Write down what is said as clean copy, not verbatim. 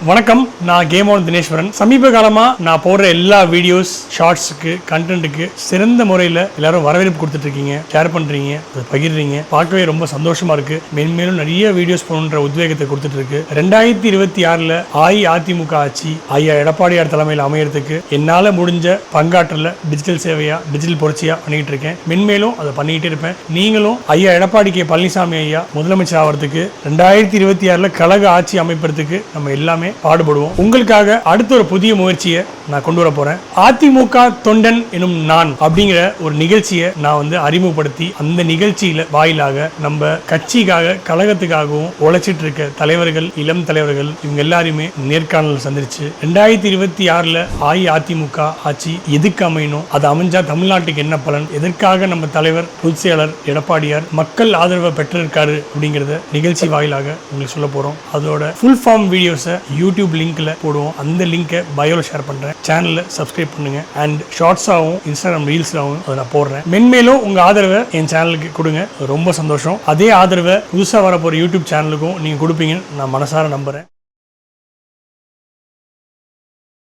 வணக்கம், நான் game on Dineswaran. சமீப காலமா நான் போடுற எல்லா வீடியோஸ், ஷார்ட்ஸுக்கு, கண்டென்ட்டுக்கு சிறந்த முறையில் எல்லாரும் வரவேற்பு கொடுத்துட்டு இருக்கீங்க, ஷேர் பண்றீங்க, அதை பகிர்றீங்க. பார்க்கவே ரொம்ப சந்தோஷமா இருக்கு. மென்மேலும் நிறைய வீடியோஸ் போகணுன்ற உத்வேகத்தை கொடுத்துட்டு இருக்கு. 2026 அஇஅதிமுக ஆட்சி ஐயா எடப்பாடியார் தலைமையில் அமையறதுக்கு என்னால முடிஞ்ச பங்காற்றல டிஜிட்டல் சேவையா, டிஜிட்டல் புரட்சியா பண்ணிட்டு இருக்கேன். மென்மேலும் அதை பண்ணிக்கிட்டே இருப்பேன். நீங்களும் ஐயா எடப்பாடி கே பழனிசாமி ஐயா முதலமைச்சர் ஆகிறதுக்கு 2026 கழக ஆட்சி அமைப்பதற்கு நம்ம எல்லாமே பாடுபடுவோம். உங்களுக்காக அடுத்த ஒரு புதிய முயற்சியை நான் கொண்டு வர போறேன். அதிமுக தொண்டன் எனும் நான் அப்படிங்கிற ஒரு நிகழ்ச்சியை நான் அறிமுகப்படுத்தி அந்த நிகழ்ச்சியில வாயிலாக நம்ம கட்சிக்காக கழகத்துக்காகவும் உழைச்சிட்டு இருக்க தலைவர்கள், இளம் தலைவர்கள் இவங்க எல்லாருமே நேர்காணல் சந்திச்சு 2026 அஇஅதிமுக ஆட்சி எதுக்கு அமையணும், அது அமைஞ்சா தமிழ்நாட்டுக்கு என்ன பலன், எதற்காக நம்ம தலைவர் பொதுச் செயலர் எடப்பாடியார் மக்கள் ஆதரவை பெற்றிருக்காரு அப்படிங்கறத நிகழ்ச்சி வாயிலாக உங்களுக்கு சொல்ல போறோம். அதோட ஃபுல் ஃபார்ம் வீடியோஸை யூடியூப் லிங்க்ல போடுவோம். அந்த லிங்கை பயோல ஷேர் பண்றேன். சேனலை சப்ஸ்கிரைப் பண்ணுங்க. அண்ட் ஷார்ட்ஸாகவும் இன்ஸ்டாகிராம் ரீல்ஸாகவும் அதை நான் போடுறேன். மென்மேலும் உங்க ஆதரவை என் சேனலுக்கு கொடுங்க, ரொம்ப சந்தோஷம். அதே ஆதரவை புதுசாக வர போற யூடியூப் சேனலுக்கும் நீங்க கொடுப்பீங்கன்னு நான் மனசார நம்புறேன்.